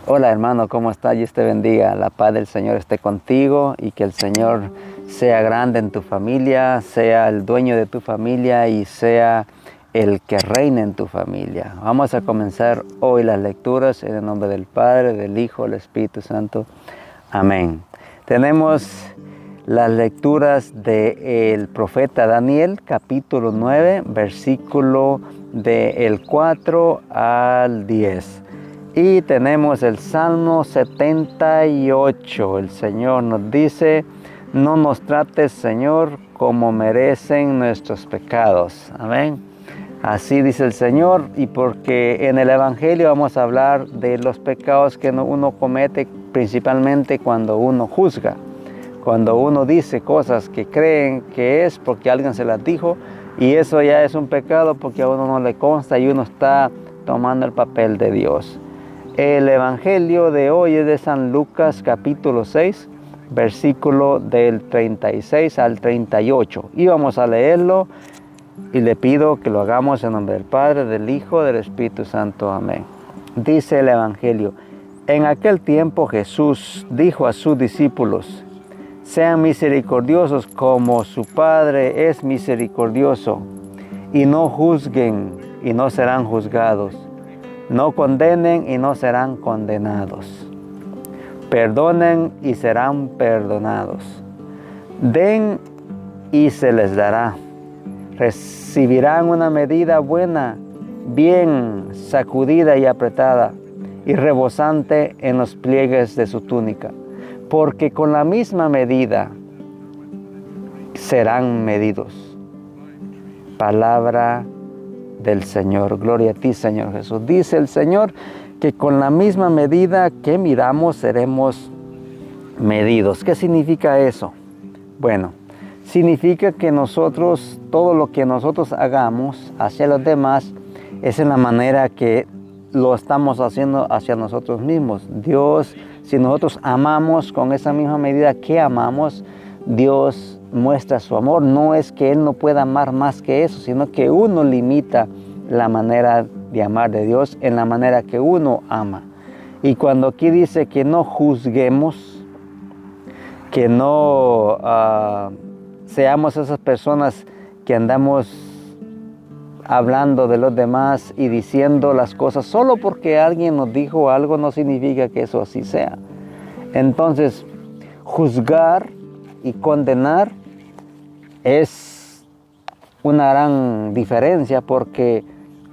Hola hermano, ¿cómo estás? Dios te bendiga. La paz del Señor esté contigo y que el Señor sea grande en tu familia, sea el dueño de tu familia y sea el que reine en tu familia. Vamos a comenzar hoy las lecturas en el nombre del Padre, del Hijo, del Espíritu Santo. Amén. Tenemos las lecturas del profeta Daniel, capítulo 9, versículo del 4 al 10. Y tenemos el Salmo 78. El Señor nos dice: no nos trates, Señor, como merecen nuestros pecados. Amén. Así dice el Señor, y porque en el Evangelio vamos a hablar de los pecados que uno comete principalmente cuando uno juzga. Cuando uno dice cosas que creen que es porque alguien se las dijo, y eso ya es un pecado porque a uno no le consta y uno está tomando el papel de Dios. El Evangelio de hoy es de San Lucas capítulo 6, versículo del 36 al 38. Y vamos a leerlo y le pido que lo hagamos en nombre del Padre, del Hijo, del Espíritu Santo. Amén. Dice el Evangelio: en aquel tiempo Jesús dijo a sus discípulos: sean misericordiosos como su Padre es misericordioso, y no juzguen y no serán juzgados. No condenen y no serán condenados. Perdonen y serán perdonados. Den y se les dará. Recibirán una medida buena, bien sacudida y apretada, y rebosante en los pliegues de su túnica. Porque con la misma medida serán medidos. Palabra del Señor. Gloria a ti, Señor Jesús. Dice el Señor que con la misma medida que midamos seremos medidos. ¿Qué significa eso? Bueno, significa que nosotros, todo lo que nosotros hagamos hacia los demás es en la manera que lo estamos haciendo hacia nosotros mismos. Dios, si nosotros amamos con esa misma medida que amamos, Dios muestra su amor. No es que Él no pueda amar más que eso, sino que uno limita la manera de amar de Dios en la manera que uno ama. Y cuando aquí dice que no juzguemos, que no seamos esas personas que andamos hablando de los demás y diciendo las cosas solo porque alguien nos dijo algo, no significa que eso así sea. Entonces, juzgar y condenar es una gran diferencia, porque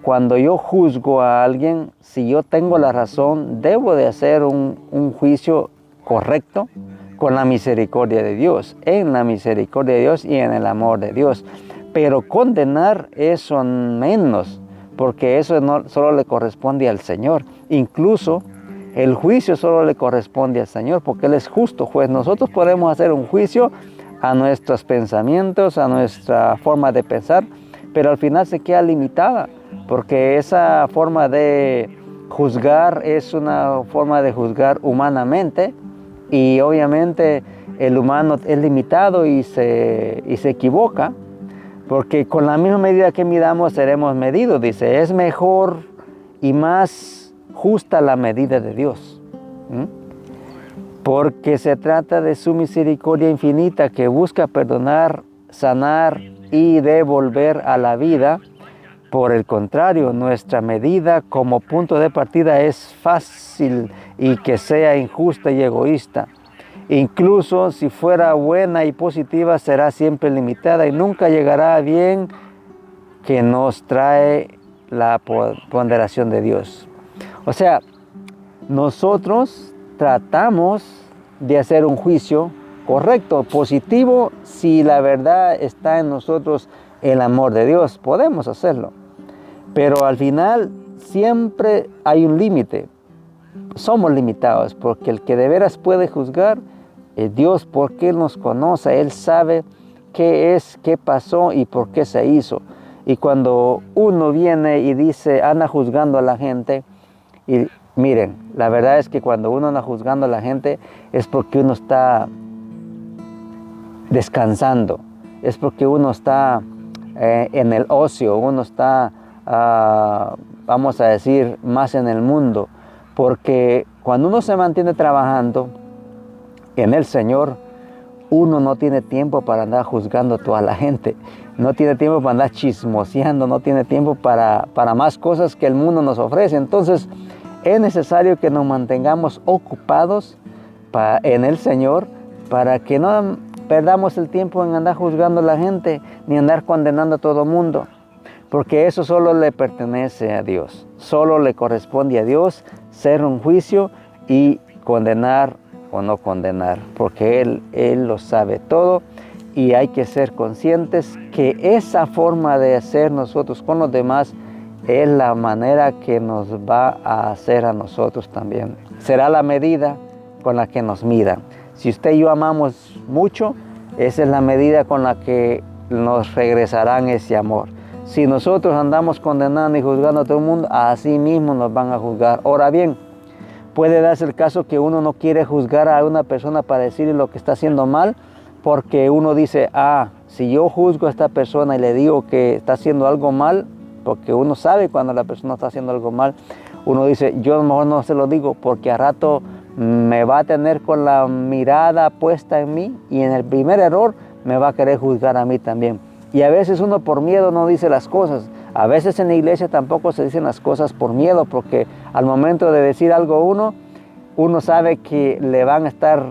cuando yo juzgo a alguien, si yo tengo la razón, debo de hacer un juicio correcto con la misericordia de Dios, en la misericordia de Dios y en el amor de Dios. Pero condenar eso menos, porque eso no solo le corresponde al Señor. Incluso el juicio solo le corresponde al Señor, porque Él es justo juez. Nosotros podemos hacer un juicio a nuestros pensamientos, a nuestra forma de pensar, pero al final se queda limitada, porque esa forma de juzgar es una forma de juzgar humanamente, y obviamente el humano es limitado y se equivoca, porque con la misma medida que midamos seremos medidos. Dice, es mejor y más justa la medida de Dios. Porque se trata de su misericordia infinita, que busca perdonar, sanar y devolver a la vida. Por el contrario, nuestra medida como punto de partida es fácil y que sea injusta y egoísta. Incluso si fuera buena y positiva, será siempre limitada y nunca llegará a bien, que nos trae la ponderación de Dios. O sea, nosotros tratamos de hacer un juicio correcto, positivo, si la verdad está en nosotros, el amor de Dios, podemos hacerlo. Pero al final siempre hay un límite. Somos limitados, porque el que de veras puede juzgar es Dios, porque Él nos conoce, Él sabe qué es, qué pasó y por qué se hizo. Y cuando uno viene y dice, anda juzgando a la gente, y miren, la verdad es que cuando uno anda juzgando a la gente es porque uno está descansando, es porque uno está en el ocio, uno está, vamos a decir, más en el mundo. Porque cuando uno se mantiene trabajando en el Señor, uno no tiene tiempo para andar juzgando a toda la gente, no tiene tiempo para andar chismoseando, no tiene tiempo para más cosas que el mundo nos ofrece. Entonces es necesario que nos mantengamos ocupados en el Señor, para que no perdamos el tiempo en andar juzgando a la gente, ni andar condenando a todo el mundo, porque eso solo le pertenece a Dios, solo le corresponde a Dios hacer un juicio y condenar o no condenar, porque Él lo sabe todo, y hay que ser conscientes que esa forma de hacer nosotros con los demás es la manera que nos va a hacer a nosotros también. Será la medida con la que nos midan. Si usted y yo amamos mucho, esa es la medida con la que nos regresarán ese amor. Si nosotros andamos condenando y juzgando a todo el mundo, así mismo nos van a juzgar. Ahora bien, puede darse el caso que uno no quiere juzgar a una persona para decirle lo que está haciendo mal, porque uno dice, si yo juzgo a esta persona y le digo que está haciendo algo mal, porque uno sabe cuando la persona está haciendo algo mal, uno dice, yo a lo mejor no se lo digo porque a rato me va a tener con la mirada puesta en mí, y en el primer error me va a querer juzgar a mí también. Y a veces uno por miedo no dice las cosas. A veces en la iglesia tampoco se dicen las cosas por miedo, porque al momento de decir algo uno sabe que le van a estar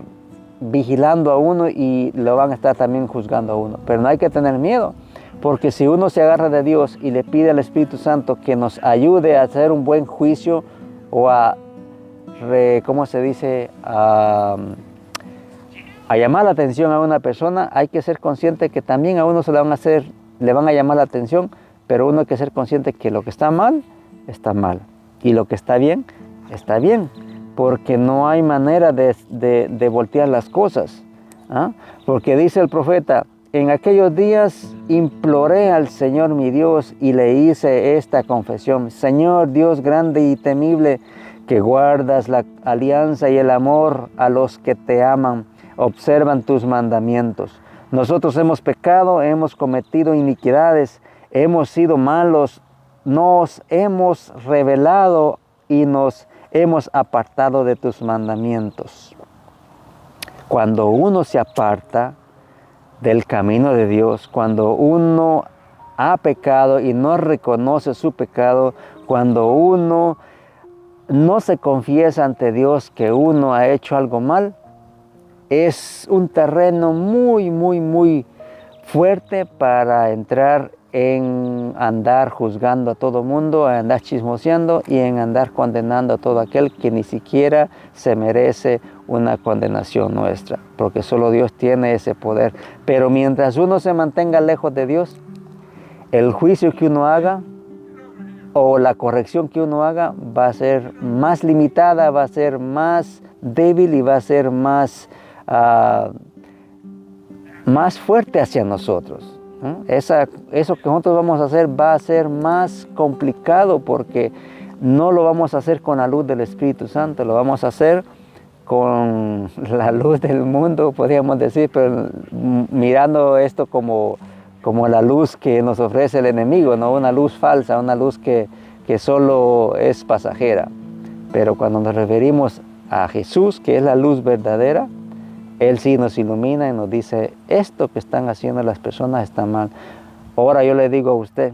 vigilando a uno y lo van a estar también juzgando a uno. Pero no hay que tener miedo, porque si uno se agarra de Dios y le pide al Espíritu Santo que nos ayude a hacer un buen juicio, o a llamar la atención a una persona, hay que ser consciente que también a uno le van a llamar la atención, pero uno hay que ser consciente que lo que está mal, y lo que está bien, porque no hay manera de voltear las cosas. Porque dice el profeta, en aquellos días imploré al Señor mi Dios y le hice esta confesión: Señor Dios grande y temible, que guardas la alianza y el amor a los que te aman, observan tus mandamientos. Nosotros hemos pecado, hemos cometido iniquidades, hemos sido malos, nos hemos rebelado y nos hemos apartado de tus mandamientos. Cuando uno se aparta del camino de Dios, cuando uno ha pecado y no reconoce su pecado, cuando uno no se confiesa ante Dios que uno ha hecho algo mal, es un terreno muy, muy, muy fuerte para entrar en andar juzgando a todo mundo, en andar chismoseando y en andar condenando a todo aquel que ni siquiera se merece una condenación nuestra, porque solo Dios tiene ese poder. Pero mientras uno se mantenga lejos de Dios, el juicio que uno haga o la corrección que uno haga va a ser más limitada, va a ser más débil y va a ser más fuerte hacia nosotros. Eso que nosotros vamos a hacer va a ser más complicado, porque no lo vamos a hacer con la luz del Espíritu Santo, lo vamos a hacer con la luz del mundo, podríamos decir, pero mirando esto como la luz que nos ofrece el enemigo, no una luz falsa, una luz que solo es pasajera. Pero cuando nos referimos a Jesús, que es la luz verdadera, Él sí nos ilumina y nos dice, esto que están haciendo las personas está mal. Ahora yo le digo a usted,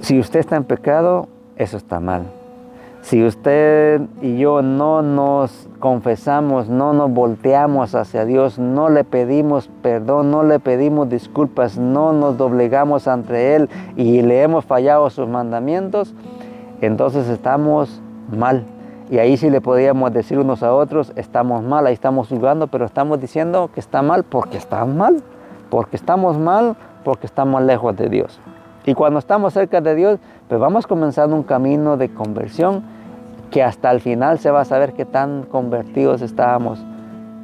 si usted está en pecado, eso está mal. Si usted y yo no nos confesamos, no nos volteamos hacia Dios, no le pedimos perdón, no le pedimos disculpas, no nos doblegamos ante Él y le hemos fallado sus mandamientos, entonces estamos mal. Y ahí sí le podríamos decir unos a otros, estamos mal, ahí estamos juzgando, pero estamos diciendo que está mal porque estamos mal, porque estamos lejos de Dios. Y cuando estamos cerca de Dios, pues vamos comenzando un camino de conversión que hasta el final se va a saber qué tan convertidos estábamos,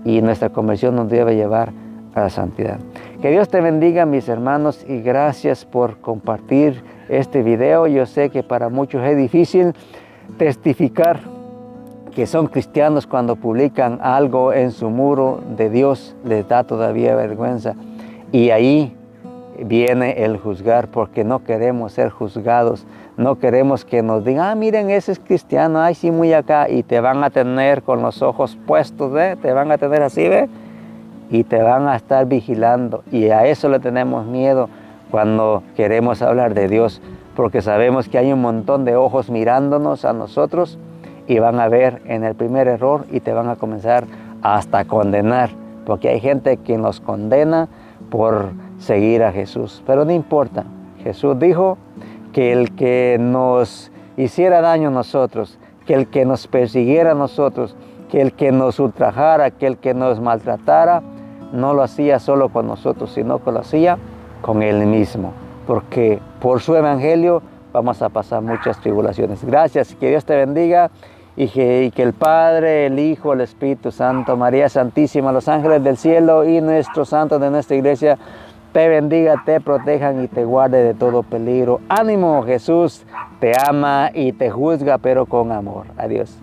y nuestra conversión nos debe llevar a la santidad. Que Dios te bendiga, mis hermanos, y gracias por compartir este video. Yo sé que para muchos es difícil testificar que son cristianos cuando publican algo en su muro de Dios, les da todavía vergüenza. Y ahí viene el juzgar, porque no queremos ser juzgados. No queremos que nos digan, ah, miren, ese es cristiano, ay, sí, muy acá. Y te van a tener con los ojos puestos, ¿ve? Te van a tener así, ¿ve? Y te van a estar vigilando. Y a eso le tenemos miedo cuando queremos hablar de Dios, porque sabemos que hay un montón de ojos mirándonos a nosotros y van a ver en el primer error y te van a comenzar hasta condenar, porque hay gente que nos condena por seguir a Jesús. Pero no importa, Jesús dijo que el que nos hiciera daño a nosotros, que el que nos persiguiera a nosotros, que el que nos ultrajara, que el que nos maltratara, no lo hacía solo con nosotros, sino que lo hacía con Él mismo, porque por su evangelio vamos a pasar muchas tribulaciones. Gracias, que Dios te bendiga y que el Padre, el Hijo, el Espíritu Santo, María Santísima, los ángeles del cielo y nuestros santos de nuestra iglesia te bendiga, te protejan y te guarde de todo peligro. Ánimo, Jesús te ama y te juzga, pero con amor. Adiós.